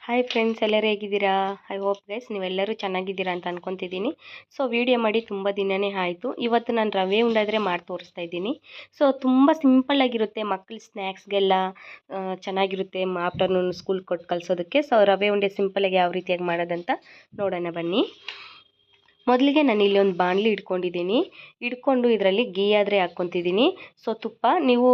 Hi friends, ಎಲ್ಲರೂ ಹೇಗಿದ್ದೀರಾ? I hope guys ನೀವೆಲ್ಲರೂ ಚೆನ್ನಾಗಿದ್ದೀರಾ ಅಂತ ಅನ್ಕೊತಿದ್ದೀನಿ. ಸೊ ವಿಡಿಯೋ ಮಾಡಿ ತುಂಬ ದಿನವೇ ಆಯಿತು. ಇವತ್ತು ನಾನು ರವೆ ಉಂಡಾದರೆ ಮಾಡಿ ತೋರಿಸ್ತಾ ಇದ್ದೀನಿ. ಸೊ ತುಂಬ ಸಿಂಪಲ್ಲಾಗಿರುತ್ತೆ, ಮಕ್ಕಳು ಸ್ನ್ಯಾಕ್ಸ್ಗೆಲ್ಲ ಚೆನ್ನಾಗಿರುತ್ತೆ ಆಫ್ಟರ್ನೂನ್ ಸ್ಕೂಲ್ ಕೊಟ್ಟು ಕಳಿಸೋದಕ್ಕೆ. ಸೊ ರವೆ ಉಂಡೆ ಸಿಂಪಲ್ಲಾಗಿ ಯಾವ ರೀತಿಯಾಗಿ ಮಾಡೋದಂತ ನೋಡೋಣ ಬನ್ನಿ. ಮೊದಲಿಗೆ ನಾನು ಇಲ್ಲಿ ಒಂದು ಬಾಣಲಿ ಇಟ್ಕೊಂಡು ಇದರಲ್ಲಿ ಗೀ ಆದರೆ ಹಾಕ್ಕೊತಿದ್ದೀನಿ. ಸೊ ತುಪ್ಪ ನೀವು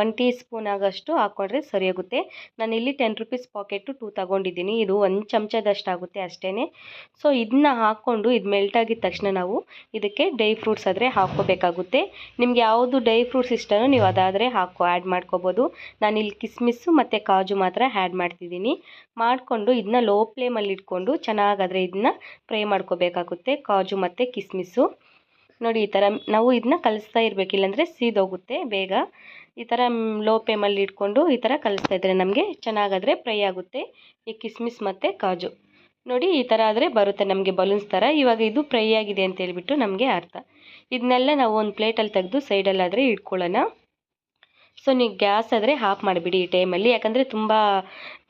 ಒನ್ ಟೀ ಸ್ಪೂನ್ ಆಗೋಷ್ಟು ಹಾಕ್ಕೊಂಡ್ರೆ ಸರಿಯಾಗುತ್ತೆ. ನಾನಿಲ್ಲಿ 10 ರೂಪೀಸ್ ಪಾಕೆಟು 2 ತಗೊಂಡಿದ್ದೀನಿ. ಇದು 1 ಚಮಚದಷ್ಟು ಆಗುತ್ತೆ ಅಷ್ಟೇ. ಸೊ ಇದನ್ನ ಹಾಕ್ಕೊಂಡು ಇದು ಮೆಲ್ಟ್ ಆಗಿದ ತಕ್ಷಣ ನಾವು ಇದಕ್ಕೆ ಡ್ರೈ ಫ್ರೂಟ್ಸ್ ಆದರೆ ಹಾಕ್ಕೋಬೇಕಾಗುತ್ತೆ. ನಿಮ್ಗೆ ಯಾವುದು ಡ್ರೈ ಫ್ರೂಟ್ಸ್ ಇಷ್ಟನೋ ನೀವು ಅದಾದರೆ ಆ್ಯಡ್ ಮಾಡ್ಕೋಬೋದು. ನಾನಿಲ್ಲಿ ಕಿಸ್ಮಿಸ್ಸು ಮತ್ತು ಕಾಜು ಮಾತ್ರ ಆ್ಯಡ್ ಮಾಡ್ತಿದ್ದೀನಿ. ಮಾಡಿಕೊಂಡು ಇದನ್ನ ಲೋ ಫ್ಲೇಮಲ್ಲಿ ಇಟ್ಕೊಂಡು ಚೆನ್ನಾಗಾದರೆ ಇದನ್ನ ಫ್ರೈ ಮಾಡ್ಕೋಬೇಕಾಗುತ್ತೆ, ಕಾಜು ಮತ್ತು ಕಿಸ್ಮಿಸ್ಸು. ನೋಡಿ ಈ ಥರ ನಾವು ಇದನ್ನ ಕಲಿಸ್ತಾ ಇರಬೇಕು, ಇಲ್ಲಾಂದರೆ ಸೀದೋಗುತ್ತೆ ಬೇಗ. ಈ ಥರ ಲೋ ಫ್ಲೇಮಲ್ಲಿ ಇಟ್ಕೊಂಡು ಈ ಥರ ಕಲಿಸ್ತಾ ಇದ್ದರೆ ನಮಗೆ ಚೆನ್ನಾಗಾದರೆ ಫ್ರೈ ಆಗುತ್ತೆ ಈ ಕಿಸ್ಮಿಸ್ ಮತ್ತು ಕಾಜು. ನೋಡಿ ಈ ಥರ ಆದರೆ ಬರುತ್ತೆ ನಮಗೆ ಬಲೂನ್ಸ್ ಥರ. ಇವಾಗ ಇದು ಫ್ರೈ ಆಗಿದೆ ಅಂತ ಹೇಳ್ಬಿಟ್ಟು ನಮಗೆ ಅರ್ಥ. ಇದನ್ನೆಲ್ಲ ನಾವು ಒಂದು ಪ್ಲೇಟಲ್ಲಿ ತೆಗೆದು ಸೈಡಲ್ಲಾದರೆ ಇಟ್ಕೊಳ್ಳೋಣ. ಸೊ ನೀವು ಗ್ಯಾಸ್ ಆದರೆ ಆಫ್ ಮಾಡಿಬಿಡಿ ಈ ಟೈಮಲ್ಲಿ, ಯಾಕಂದರೆ ತುಂಬ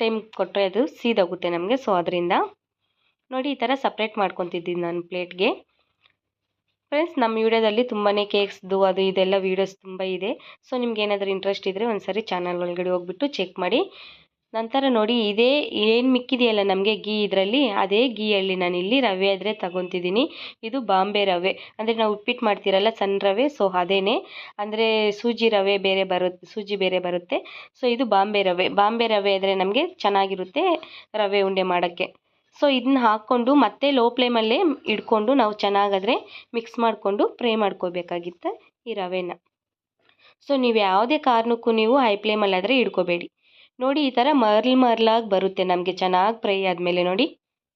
ಟೈಮ್ ಕೊಟ್ಟರೆ ಅದು ಸೀದೋಗುತ್ತೆ ನಮಗೆ. ಸೊ ಅದರಿಂದ ನೋಡಿ ಈ ಥರ ಸಪ್ರೇಟ್ ಮಾಡ್ಕೊತಿದ್ದೀನಿ ನಾನು ಪ್ಲೇಟ್ಗೆ. ಫ್ರೆಂಡ್ಸ್, ನಮ್ಮ ವಿಡಿಯೋದಲ್ಲಿ ತುಂಬಾ ಕೇಕ್ಸ್ದು ಅದು ಇದೆಲ್ಲ ವೀಡಿಯೋಸ್ ತುಂಬ ಇದೆ. ಸೊ ನಿಮ್ಗೆ ಏನಾದರೂ ಇಂಟ್ರೆಸ್ಟ್ ಇದ್ದರೆ ಒಂದ್ಸರಿ ಚಾನಲ್ ಒಳಗಡೆ ಹೋಗ್ಬಿಟ್ಟು ಚೆಕ್ ಮಾಡಿ. ನಂತರ ನೋಡಿ ಇದೇ ಏನು ಮಿಕ್ಕಿದೆಯಲ್ಲ ನಮಗೆ ಗೀ, ಇದರಲ್ಲಿ ಅದೇ ಗೀಯಲ್ಲಿ ನಾನಿಲ್ಲಿ ರವೆ ಆದರೆ ತಗೊತಿದ್ದೀನಿ. ಇದು ಬಾಂಬೆ ರವೆ, ಅಂದರೆ ನಾವು ಉಪ್ಪಿಟ್ಟು ಮಾಡ್ತೀರಲ್ಲ ಸಣ್ಣ ರವೆ, ಸೊ ಅದೇನೇ. ಅಂದರೆ ಸೂಜಿ ಬೇರೆ ಬರುತ್ತೆ. ಸೊ ಇದು ಬಾಂಬೆ ರವೆ ಆದರೆ ನಮಗೆ ಚೆನ್ನಾಗಿರುತ್ತೆ ರವೆ ಉಂಡೆ ಮಾಡೋಕ್ಕೆ. ಸೊ ಇದನ್ನ ಹಾಕ್ಕೊಂಡು ಮತ್ತೆ ಲೋ ಫ್ಲೇಮಲ್ಲೇ ಇಟ್ಕೊಂಡು ನಾವು ಚೆನ್ನಾಗಾದರೆ ಮಿಕ್ಸ್ ಮಾಡಿಕೊಂಡು ಫ್ರೈ ಮಾಡ್ಕೋಬೇಕಾಗಿತ್ತು ಈ ರವೆನ. ಸೊ ನೀವು ಯಾವುದೇ ಕಾರಣಕ್ಕೂ ನೀವು ಹೈ ಫ್ಲೇಮಲ್ಲಾದರೆ ಇಡ್ಕೋಬೇಡಿ. ನೋಡಿ ಈ ಥರ ಮರ್ಲಾಗಿ ಬರುತ್ತೆ ನಮಗೆ ಚೆನ್ನಾಗಿ ಫ್ರೈ ಆದಮೇಲೆ. ನೋಡಿ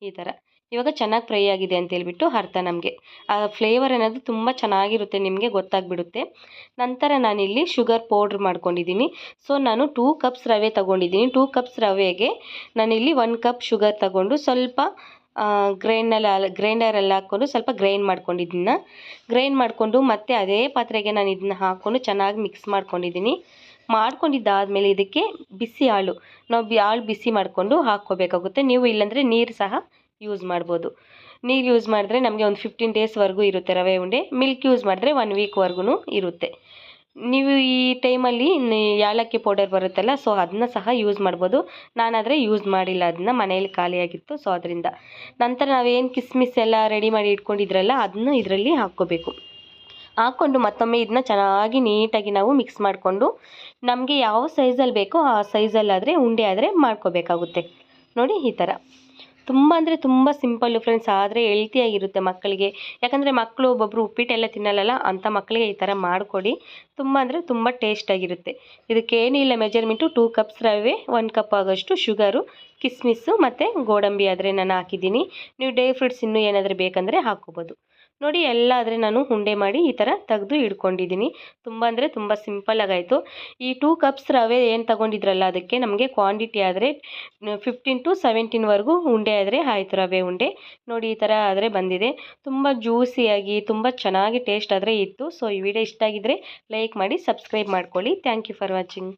ಈ ಥರ ಇವಾಗ ಚೆನ್ನಾಗಿ ಫ್ರೈ ಆಗಿದೆ ಅಂತೇಳ್ಬಿಟ್ಟು ಅರ್ಥ. ನಮಗೆ ಆ ಫ್ಲೇವರ್ ಅನ್ನೋದು ತುಂಬ ಚೆನ್ನಾಗಿರುತ್ತೆ, ನಿಮಗೆ ಗೊತ್ತಾಗ್ಬಿಡುತ್ತೆ. ನಂತರ ನಾನಿಲ್ಲಿ ಶುಗರ್ ಪೌಡ್ರ್ ಮಾಡ್ಕೊಂಡಿದ್ದೀನಿ. ಸೊ ನಾನು 2 ಕಪ್ಸ್ ರವೆ ತೊಗೊಂಡಿದ್ದೀನಿ. 2 ಕಪ್ಸ್ ರವೆಗೆ ನಾನಿಲ್ಲಿ 1 ಕಪ್ ಶುಗರ್ ತಗೊಂಡು ಸ್ವಲ್ಪ ಗ್ರೈಂಡರಲ್ಲಿ ಹಾಕ್ಕೊಂಡು ಸ್ವಲ್ಪ ಗ್ರೈಂಡ್ ಮಾಡಿಕೊಂಡು ಮತ್ತೆ ಅದೇ ಪಾತ್ರೆಗೆ ನಾನು ಇದನ್ನ ಹಾಕ್ಕೊಂಡು ಚೆನ್ನಾಗಿ ಮಿಕ್ಸ್ ಮಾಡ್ಕೊಂಡಿದ್ದಾದಮೇಲೆ ಇದಕ್ಕೆ ಬಿಸಿ ಹಾಲು ಬಿಸಿ ಮಾಡಿಕೊಂಡು ಹಾಕ್ಕೋಬೇಕಾಗುತ್ತೆ. ನೀವು ಇಲ್ಲಾಂದರೆ ನೀರು ಸಹ ಯೂಸ್ ಮಾಡ್ಬೋದು. ನೀರು ಯೂಸ್ ಮಾಡಿದ್ರೆ ನಮಗೆ ಒಂದು 15 ಡೇಸ್ವರೆಗೂ ಇರುತ್ತೆ ರವೆ ಉಂಡೆ. ಮಿಲ್ಕ್ ಯೂಸ್ ಮಾಡಿದ್ರೆ 1 ವೀಕ್ವರೆಗೂ ಇರುತ್ತೆ. ನೀವು ಈ ಟೈಮಲ್ಲಿ ಯಾಲಕ್ಕಿ ಪೌಡರ್ ಬರುತ್ತಲ್ಲ, ಸೊ ಅದನ್ನ ಸಹ ಯೂಸ್ ಮಾಡ್ಬೋದು. ನಾನಾದರೆ ಯೂಸ್ ಮಾಡಿಲ್ಲ, ಅದನ್ನ ಮನೆಯಲ್ಲಿ ಖಾಲಿಯಾಗಿತ್ತು. ಸೊ ಅದರಿಂದ ನಂತರ ನಾವೇನು ಕಿಸ್ಮಿಸ್ ಎಲ್ಲ ರೆಡಿ ಮಾಡಿ ಇಟ್ಕೊಂಡಿದ್ರಲ್ಲ ಅದನ್ನು ಇದರಲ್ಲಿ ಹಾಕ್ಕೊಂಡು ಮತ್ತೊಮ್ಮೆ ಇದನ್ನ ಚೆನ್ನಾಗಿ ನೀಟಾಗಿ ನಾವು ಮಿಕ್ಸ್ ಮಾಡಿಕೊಂಡು ನಮಗೆ ಯಾವ ಸೈಜಲ್ಲಿ ಬೇಕೋ ಆ ಸೈಜಲ್ಲಾದರೆ ಉಂಡೆ ಆದರೆ ಮಾಡ್ಕೋಬೇಕಾಗುತ್ತೆ. ನೋಡಿ ಈ ಥರ ತುಂಬ ಅಂದರೆ ತುಂಬ ಸಿಂಪಲ್ಲು ಫ್ರೆಂಡ್ಸ್, ಆದರೆ ಹೆಲ್ತಿಯಾಗಿರುತ್ತೆ ಮಕ್ಕಳಿಗೆ. ಯಾಕಂದರೆ ಮಕ್ಕಳು ಒಬ್ಬೊಬ್ಬರು ಉಪ್ಪಿಟ್ಟೆಲ್ಲ ತಿನ್ನಲ್ಲ, ಅಂಥ ಮಕ್ಕಳಿಗೆ ಈ ಥರ ಮಾಡಿಕೊಡಿ. ತುಂಬ ಅಂದರೆ ತುಂಬ ಟೇಸ್ಟಾಗಿರುತ್ತೆ. ಇದಕ್ಕೇನಿಲ್ಲ ಮೆಜರ್ಮೆಂಟು, 2 ಕಪ್ಸ್ ರವೆ, 1 ಕಪ್ ಆಗೋಷ್ಟು ಶುಗರು, ಕಿಸ್ಮಿಸ್ಸು ಮತ್ತು ಗೋಡಂಬಿ ಆದರೆ ನಾನು ಹಾಕಿದ್ದೀನಿ. ನೀವು ಡ್ರೈ ಫ್ರೂಟ್ಸ್ ಇನ್ನೂ ಏನಾದರೂ ಬೇಕಂದರೆ ಹಾಕ್ಕೋಬೋದು. ನೋಡಿ ಎಲ್ಲ ಆದರೆ ನಾನು ಉಂಡೆ ಮಾಡಿ ಈ ಥರ ತೆಗೆದು ಇಟ್ಕೊಂಡಿದ್ದೀನಿ. ತುಂಬ ಅಂದರೆ ತುಂಬ ಸಿಂಪಲ್ಲಾಗಾಯಿತು. ಈ 2 ಕಪ್ಸ್ ರವೆ ಏನು ತಗೊಂಡಿದ್ರಲ್ಲ ಅದಕ್ಕೆ ನಮಗೆ ಕ್ವಾಂಟಿಟಿ ಆದರೆ 15 to 17ವರೆಗೂ ಉಂಡೆ ಆದರೆ ಆಯಿತು ರವೆ ಉಂಡೆ. ನೋಡಿ ಈ ಥರ ಆದರೆ ಬಂದಿದೆ. ತುಂಬ ಜ್ಯೂಸಿಯಾಗಿ ತುಂಬ ಚೆನ್ನಾಗಿ ಟೇಸ್ಟ್ ಆದರೆ ಇತ್ತು. ಸೊ ಈ ವಿಡಿಯೋ ಇಷ್ಟ ಆಗಿದ್ದರೆ ಲೈಕ್ ಮಾಡಿ, ಸಬ್ಸ್ಕ್ರೈಬ್ ಮಾಡ್ಕೊಳ್ಳಿ. Thank you for watching.